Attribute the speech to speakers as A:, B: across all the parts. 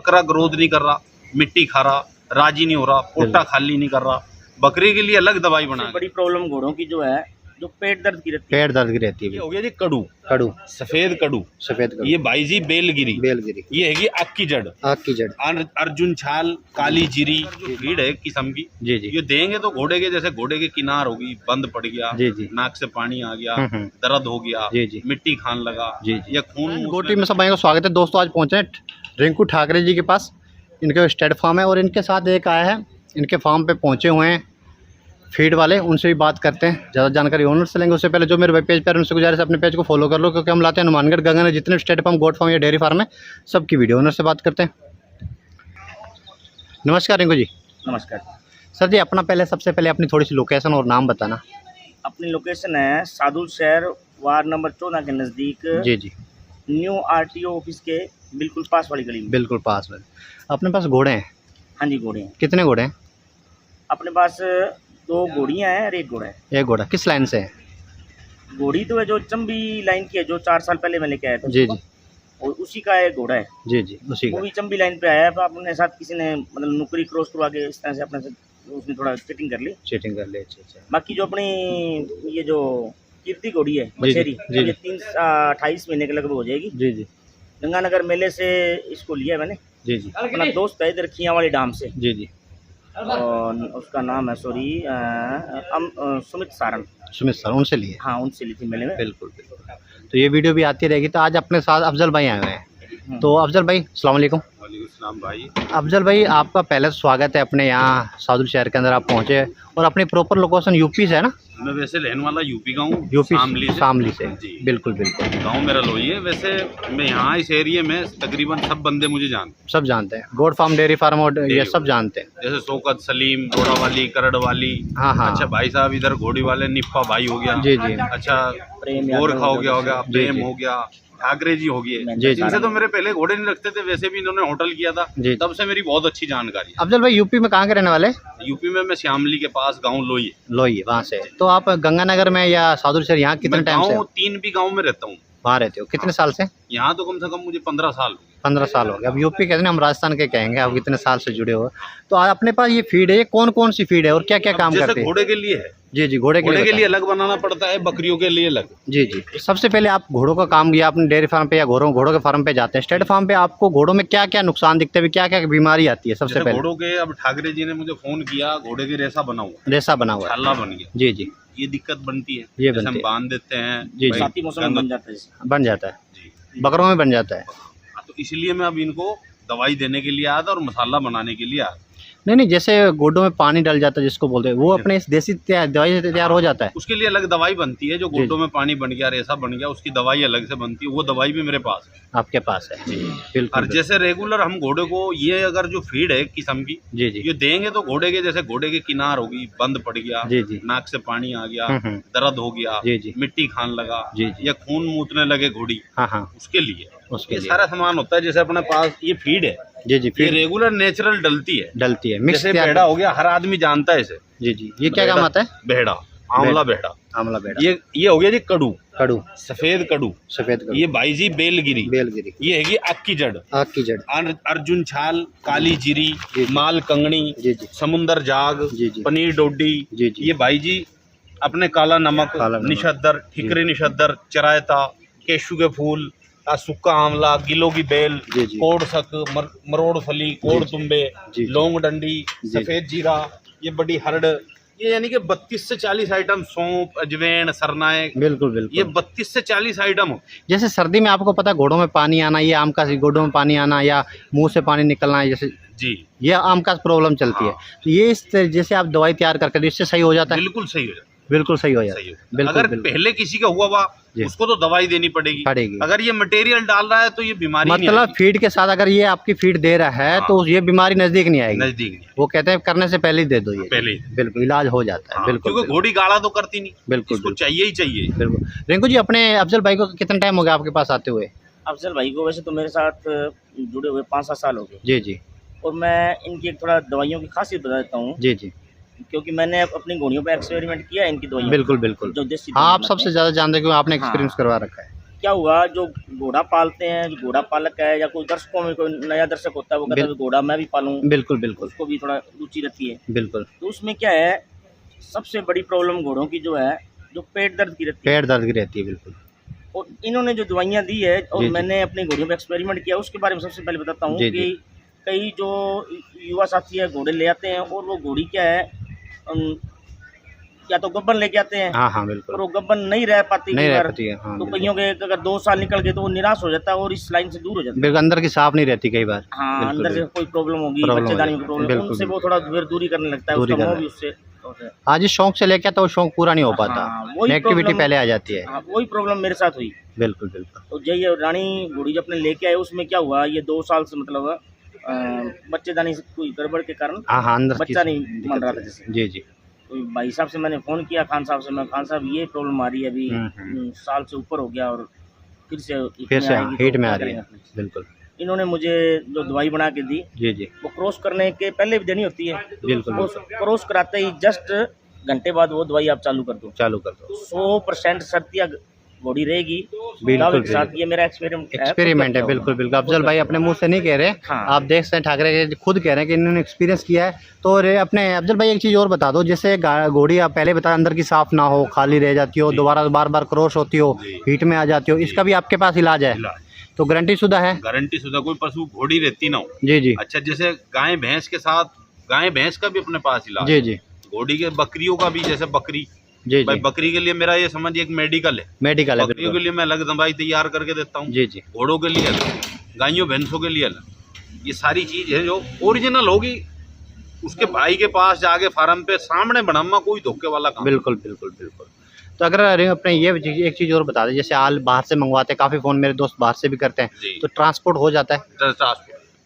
A: बकरा ग्रोथ नहीं कर रहा, मिट्टी खा रहा, राजी नहीं हो रहा, पोटा खाली नहीं कर रहा, बकरी के लिए अलग दवाई बना।
B: बड़ी प्रॉब्लम घोड़ों की जो है, जो पेट दर्द की रहती है,
C: पेट दर्द की रहती है।
A: ये हो गया जी कड़ू,
C: कड़ू,
A: सफेद कड़ू,
C: सफेद कड़ू,
A: ये बाईजी बेलगिरी,
C: बेलगिरी,
A: ये हैगी आग की जड़,
C: आग की जड़,
A: अर्जुन छाल, काली जीरी, जो भीड़ है किस्म की,
C: जी जी,
A: ये देंगे तो घोड़े के जैसे घोड़े की किनार होगी, बंद पड़ गया,
C: जी जी,
A: नाक से पानी आ गया,
C: हम्म।
A: दर्द हो गया,
C: जी जी,
A: मिट्टी खान लगा,
C: जी जी,
A: या खून।
C: गोटी में सब भाइयों का स्वागत है दोस्तों। आज पहुंचे हैं रिंकू ठाकरे जी के पास, इनके स्टेड फार्म है और इनके साथ एक आया है, इनके फार्म पे पहुंचे हुए हैं फीड वाले, उनसे भी बात करते हैं, ज़्यादा जानकारी ओनर से लेंगे। उससे पहले जो मेरे पेज पर उनसे गुजारिश है अपने पेज को फॉलो कर लो, क्योंकि हम लाते हैं हनुमानगढ़ गंगा में जितने स्टेट फार्म, गोट फार्म या डेयरी फार्म है, सबकी वीडियो। ओनर से बात करते हैं। नमस्कार रिंकू जी।
B: नमस्कार
C: सर जी, अपना पहले सबसे पहले अपनी थोड़ी सी लोकेशन और नाम बताना।
B: अपनी लोकेशन है सादुल शहर, वार्ड नंबर 14 के नज़दीक,
C: जी जी,
B: न्यू आरटीओ ऑफिस के बिल्कुल पास वाली गली में।
C: बिल्कुल पास में। अपने पास घोड़े हैं?
B: हाँ जी, घोड़े हैं।
C: कितने घोड़े हैं?
B: अपने पास 2 घोड़ियाँ हैं और 1 घोड़ा है।
C: एक घोड़ा। किस लाइन से है?
B: घोड़ी तो है जो चंबी लाइन की है, जो 4 साल पहले मैं लेके आया था।
C: जी जी,
B: और उसी का एक घोड़ा है।
C: जी जी, उसी
B: वो
C: का।
B: भी चंबी लाइन पे आया है, तो अपने साथ किसी ने मतलब नौकरी क्रॉस करवा के इस तरह से अपने से उसने थोड़ा सेटिंग कर ली।
C: चीटिंग कर ले। अच्छा अच्छा।
B: बाकी जो अपनी ये जो कीर्ति घोड़ी है
C: जी,
B: बछेरी,
C: जी,
B: ये 28 महीने के लगभग हो जाएगी।
C: जी जी,
B: गंगानगर मेले से इसको लिया है मैंने।
C: जी जी,
B: अपना दोस्त है इधर खिया वाली डाम से,
C: जी जी,
B: और उसका नाम है सुमित सारण।
C: सुमित सर, उनसे लिए।
B: हाँ, उनसे ली थी मेले में।
C: बिल्कुल बिल्कुल। तो ये वीडियो भी आती रहेगी। तो आज अपने साथ अफजल भाई आए हुए हैं। तो अफजल भाई, अस्सलाम वालेकुम।
A: वालेकुम भाई।
C: अफजल भाई, आपका पहले स्वागत है अपने यहाँ सादुल शहर के अंदर आप पहुँचे, और अपनी प्रॉपर लोकेशन यूपी से है ना?
A: मैं वैसे रहने वाला यूपी का हूँ,
C: यूपी
A: शामली
C: से।
A: जी,
C: बिल्कुल बिल्कुल।
A: गांव मेरा लोही है। वैसे मैं यहाँ इस एरिया में तकरीबन सब बंदे मुझे जानते,
C: सब जानते हैं, गोट फार्म, डेयरी फार्म और ये सब जानते हैं।
A: जैसे शौकत, सलीम, घोड़ा वाली, करड़ वाली।
C: हाँ हाँ।
A: अच्छा भाई साहब इधर घोड़ी वाले निप्पा भाई हो गया।
C: जी जी।
A: अच्छा
B: प्रेम
A: गोरखा हो गया,
C: जी,
A: प्रेम
C: जी।
A: हो गया, ठाकरे जी हो गए।
C: जी, जी।
A: इनसे तो मेरे पहले घोड़े नहीं रखते थे, वैसे भी इन्होंने होटल किया था,
C: जी।
A: तब से मेरी बहुत अच्छी जानकारी है।
C: अफजल भाई, यूपी में कहाँ के रहने वाले?
A: यूपी में मैं श्यामली के पास, गाँव लोही।
C: लोही, वहाँ से। तो आप गंगानगर में या सादुल शहर यहाँ कितने टाइम से?
A: 3 भी गाँव में रहता हूँ।
C: वहाँ रहते हो कितने साल से?
A: यहाँ तो कम से कम मुझे 15 साल हो गए।
C: 15 साल हो गए। अब यूपी कहते हैं, हम राजस्थान के कहेंगे। आप कितने साल से जुड़े हो? तो आज अपने पास ये फीड है, ये कौन कौन सी फीड है और क्या क्या काम करती
A: जैसे
C: है?
A: घोड़े के लिए है,
C: जी जी, घोड़े के लिए
A: अलग बनाना पड़ता है, बकरियों के लिए अलग।
C: जी जी। सबसे पहले आप घोड़ों का काम किया आपने डेयरी फार्म पे या घोड़ों के फार्म पे जाते हैं, स्टेट फार्म पे आपको घोड़ों में क्या क्या नुकसान दिखते हैं, क्या क्या बीमारी आती है? सबसे पहले
A: घोड़ों के, अब ठाकरे जी ने मुझे फोन किया, घोड़े के रेसा बना हुआ,
C: रेसा बना हुआ है।
A: छाला बन गया।
C: जी जी,
A: ये दिक्कत बनती है।
C: ये
A: जैसे
C: बनती
A: हम
C: है।
A: बांध देते हैं
C: जी,
A: भाई,
B: साथी मौसम में बन जाता है जैसे।
C: बन जाता है,
A: जी।
C: बकरों में बन जाता है।
A: तो इसलिए मैं अब इनको दवाई देने के लिए आया था और मसाला बनाने के लिए आया था।
C: नहीं, जैसे गोडों में पानी डल जाता है जिसको बोलते हैं, वो अपने इस देसी दवाई से तैयार हो जाता है।
A: उसके लिए अलग दवाई बनती है। जो गोटों में पानी बन गया, रेसा बन गया, उसकी दवाई अलग से बनती है। वो दवाई भी मेरे पास है।
C: आपके पास है? बिल्कुल।
A: और जैसे रेगुलर हम घोड़े को, ये अगर जो फीड है किस्म की,
C: जी जी,
A: ये देंगे तो घोड़े के जैसे घोड़े की किनार होगी, बंद पड़ गया,
C: जी जी,
A: नाक से पानी आ गया,
C: हम्म।
A: दर्द हो गया,
C: जी जी,
A: मिट्टी खान लगा,
C: जी जी,
A: या खून मूतने लगे घोड़ी,
C: हाँ हाँ,
A: उसके लिए
C: उसके
A: ये
C: लिए
A: सारा सामान होता है। जैसे अपने पास ये फीड है,
C: जी जी,
A: ये
C: फिर
A: रेगुलर नेचुरल डलती है,
C: डलती है, मिक्स
A: जैसे बेड़ा हो गया, हर आदमी जानता है इसे।
C: जी जी। ये क्या काम आता है?
A: बेड़ा, आंवला बेड़ा,
C: आमला बेड़ा।
A: ये हो गया जी कड़ू,
C: कड़ू,
A: सफेद कड़ू,
C: सफेद कड़ू,
A: ये बाईजी बेलगिरी,
C: बेलगिरी,
A: ये हैगी आग की जड़,
C: आग की जड़,
A: अर्जुन छाल, काली जीरी,
C: जी, जी।
A: माल कंगनी,
C: जी जी,
A: समुंदर जाग,
C: जी जी,
A: पनीर डोडी,
C: जी जी,
A: ये भाई जी अपने काला नमक, निशद्दर, ठिकरी निशद्दर, चरायता, केशु के फूल, सुक्का आंवला, गिलो की बेल,
C: जी जी,
A: कोड़ सक, मरोड़ फली, कोड़ तुम्बे,
C: जी,
A: लौंग डंडी,
C: जी,
A: सफेद जीरा, ये बड़ी हरड़, ये यानी कि 32 से 40 आइटम, सौंफ, अजवैन, सरनाए,
C: बिल्कुल
A: ये
C: बिल्कुल।
A: 32 से 40 आइटम हो।
C: जैसे सर्दी में आपको पता है घोड़ों में पानी आना, ये आम का घोड़ों में पानी आना या मुंह से पानी निकलना, जैसे
A: जी,
C: ये आम का प्रॉब्लम चलती है। तो ये इस जैसे आप दवाई तैयार करके, इससे सही हो जाता है?
A: बिल्कुल सही हो जाता है।
C: बिल्कुल सही हो जाता
A: सही
C: है।
A: हो।
C: बिल्कुल
A: अगर
C: बिल्कुल
A: पहले किसी का हुआ हुआ,
C: जी।
A: उसको तो दवाई देनी पड़ेगी। अगर ये मटेरियल डाल रहा है तो ये बीमारी नहीं
C: मतलब
A: आएगी।
C: फीड के साथ अगर ये आपकी फीड दे रहा है,
A: हाँ।
C: तो ये बीमारी नजदीक नहीं आएगी।
A: नजदीक नहीं,
C: वो कहते हैं करने से पहले ही दे दो, ये
A: पहले ही।
C: बिल्कुल इलाज हो जाता है।
A: हाँ,
C: बिल्कुल
A: क्योंकि घोड़ी गाड़ा तो करती नहीं,
C: बिल्कुल
A: इसको
C: बिल्कुल
A: चाहिए ही चाहिए।
C: बिल्कुल। रिंकू जी, अपने अफजल भाई को कितना टाइम हो गया आपके पास आते हुए?
B: अफजल भाई को वैसे तो मेरे साथ जुड़े हुए 5-7 साल हो गए।
C: जी जी,
B: और मैं इनकी एक थोड़ा दवाइयों की खासियत बता देता हूँ,
C: जी जी,
B: क्योंकि मैंने अपनी घोड़ियों पर एक्सपेरिमेंट किया है इनकी दवाइयों।
C: बिल्कुल बिल्कुल।
B: जो देसी
C: हाँ, आप
B: दवाई
C: सबसे ज़्यादा जानते हैं क्योंकि आपने
B: हाँ।
C: एक्सपीरियंस करवा रखा है।
B: क्या हुआ, जो घोड़ा पालते हैं, जो घोड़ा पालक है या कोई दर्शकों में कोई नया दर्शक होता है, वो कहता है कि घोड़ा मैं भी पालूं,
C: बिल्कुल बिल्कुल
B: उसको भी थोड़ा रुचि रहती है।
C: बिल्कुल।
B: तो उसमें क्या है, सबसे बड़ी प्रॉब्लम घोड़ों की जो है, जो पेट दर्द की रहती है।
C: पेट दर्द की रहती है, बिल्कुल।
B: और इन्होंने जो दवाइयाँ दी है और
C: जी, जी।
B: मैंने अपनी घोड़ियों पे एक्सपेरिमेंट किया, उसके बारे में सबसे पहले बताता हूँ
C: जी,
B: कि
C: जी।
B: कई जो युवा साथी है घोड़े ले आते हैं और वो घोड़ी क्या है, या तो गब्बन लेके आते हैं
C: हाँ हाँ
B: और
C: बिल्कुल,
B: वो गब्बन नहीं रह पाती
C: नहीं
B: कई
C: रह
B: बार।
C: पाती है। हाँ
B: तो
C: बिल्कुल
B: कईयों के अगर 2 साल निकल गए तो वो निराश हो जाता है और इस लाइन से दूर हो जाता है।
C: बिल्कुल, अंदर की साफ नहीं रहती कई बार।
B: हाँ,
C: बिल्कुल,
B: अंदर से
C: बिल्कुल।
B: कोई प्रॉब्लम होगी,
C: प्रॉब्लम हो
B: बच्चेदानी
C: जाती
B: में
C: है।
B: प्रॉब्लम,
C: बिल्कुल,
B: उनसे वो
C: बिल्कुल।
B: थोड़ा फिर दूरी करने लगता है,
C: दूरी
B: उसका मोह
C: करने
B: भी उससे होता है।
C: आज इस शौक से लेके आता, वो शौक पूरा नहीं हो पाता।
B: हाँ, वही
C: नेगेटिविटी
B: प्रॉब्लम
C: पहले आ जाती है।
B: हाँ, वही प्रॉब्लम मेरे साथ हुई।
C: बिल्कुल बिल्कुल।
B: तो ये रानी घोड़ी जो अपने लेके आए, उसमें क्या हुआ, ये 2 साल से मतलब बच्चेदानी से कोई गड़बड़ के कारण
C: हाँ हाँ, अंदर की
B: बच्चा नहीं
C: दिक्कत
B: बन रहा था
C: है।
B: जैसे।
C: जी जी।
B: तो भाई साहब से मैंने फ़ोन किया, खान साहब से, मैं खान साहब ये प्रॉब्लम आ रही है अभी, साल से ऊपर हो गया और फिर से
C: फिर से
B: आएगी,
C: हीट
B: तो
C: में आ
B: क्या
C: रही है।
B: करेंगे?
C: बिल्कुल।
B: इन्होंने मुझे जो दवाई बना के दी,
C: जी जी
B: वो क्रॉस करने के पहले भी देनी होती है।
C: बिल्कुल
B: वो क्रॉस कराते ही जस्ट घंटे बाद वो दवाई आप चालू कर दो,
C: चालू कर दो।
B: 100% शर्तिया घोड़ी रहेगी।
C: बिल्कुल,
B: दावे के साथ ये मेरा एक्सपेरिमेंट
C: एक्सपेरिमेंट है। बिल्कुल बिल्कुल। अफजल भाई अपने मुंह से नहीं कह रहे,
B: हाँ।
C: आप देख सकते हैं ठाकरे जी खुद कह रहे हैं कि इन्होंने एक्सपीरियंस किया है। तो अपने अफजल भाई एक चीज़ और बता दो, जैसे घोड़ी आप पहले बता अंदर की साफ ना हो, खाली रह जाती हो, दोबारा बार बार क्रॉस होती हो, हीट में आ जाती हो, इसका भी आपके पास इलाज है? तो गारंटी शुदा है?
A: गारंटी शुदा, कोई पशु घोड़ी रहती ना हो।
C: जी जी।
A: अच्छा, जैसे गाय भैंस के साथ, गाय भैंस का भी अपने पास इलाज
C: जी
A: है।
C: जी
A: घोड़ी के, बकरियों का भी, जैसे बकरी,
C: जी
A: भाई
C: जी।
A: बकरी के लिए मेरा ये समझ एक मेडिकल है।
C: मेडिकल है।
A: बकरियों के
C: बिल्कुल।
A: लिए मैं अलग दवाई तैयार करके देता हूँ,
C: जी जी
A: घोड़ों के लिए अलग, गायों भैंसों के लिए अलग। ये सारी चीज है जो ओरिजिनल होगी, उसके भाई के पास जाके फार्म पे सामने बनाना कोई धोखे वाला काम।
C: बिल्कुल बिल्कुल बिल्कुल। तो अगर अपने ये एक चीज़ और बता दें, जैसे हाल बाहर से मंगवाते हैं, काफ़ी फ़ोन मेरे दोस्त बाहर से भी करते हैं,
A: जी।
C: तो ट्रांसपोर्ट हो जाता है?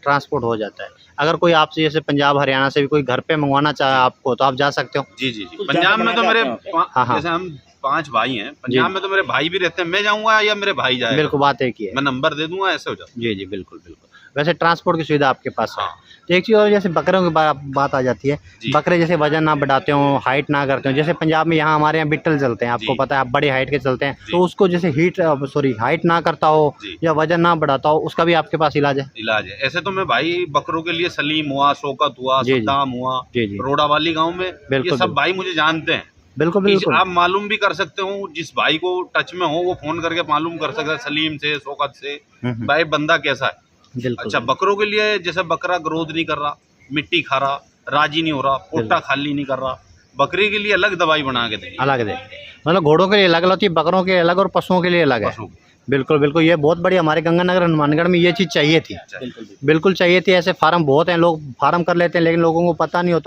C: ट्रांसपोर्ट हो जाता है। अगर कोई आपसे जैसे पंजाब हरियाणा से भी कोई घर पे मंगवाना चाहे आपको, तो आप जा सकते हो?
A: जी जी जी।
B: कुछ
A: पंजाब में तो मेरे
C: हाँ, हाँ।
A: जैसे हम 5 भाई हैं, पंजाब में तो मेरे भाई भी रहते हैं, मैं जाऊंगा या मेरे भाई जाएगा,
C: बिल्कुल, बात एक ही है।
A: मैं नंबर दे दूंगा, ऐसे हो जाता
C: जी जी बिल्कुल बिल्कुल। वैसे ट्रांसपोर्ट की सुविधा आपके पास है।
A: हाँ।
C: तो एक चीज़ और, जैसे बकरों की बात आ जाती है।
A: जी।
C: बकरे जैसे वजन ना बढ़ाते हो, हाइट ना करते हो, जैसे पंजाब में यहाँ हमारे यहाँ बिट्टल चलते हैं, आपको
A: जी।
C: पता है, आप बड़ी हाइट के चलते हैं,
A: जी।
C: तो उसको जैसे हाइट ना करता हो
A: जी।
C: या वजन ना बढ़ाता हो, उसका भी आपके पास इलाज है?
A: इलाज है। ऐसे तो मैं भाई बकरों के लिए सलीम हुआ, शौकत हुआ,
C: जी, जी।
A: सद्दाम हुआ,
C: जी जी
A: रोडावाली गांव में,
C: बिल्कुल,
A: ये सब
C: बिल्कुल।
A: भाई मुझे जानते हैं।
C: बिल्कुल बिल्कुल।
A: आप मालूम भी कर सकते हो, जिस भाई को टच में हो वो फोन करके मालूम कर सकता है, सलीम से, शौकत से, भाई बंदा कैसा है।
C: बिल्कुल।
A: अच्छा, बकरों के लिए जैसे बकरा ग्रोथ नहीं कर रहा, मिट्टी खा रहा, राजी नहीं हो रहा, पोटा खाली नहीं कर रहा, बकरी के लिए अलग दवाई बना के देंगे।
C: अलग दे, मतलब घोड़ों के लिए अलग होती है, बकरों के लिए अलग और पशुओं के लिए अलग है।
A: पशु
C: बिल्कुल बिल्कुल। ये बहुत बड़ी हमारे गंगानगर हनुमानगढ़ में ये चीज़ चाहिए थी,
B: बिल्कुल।
C: बिल्कुल चाहिए थी। ऐसे फार्म बहुत हैं, लोग फार्म कर लेते हैं, लेकिन लोगों को पता नहीं होता।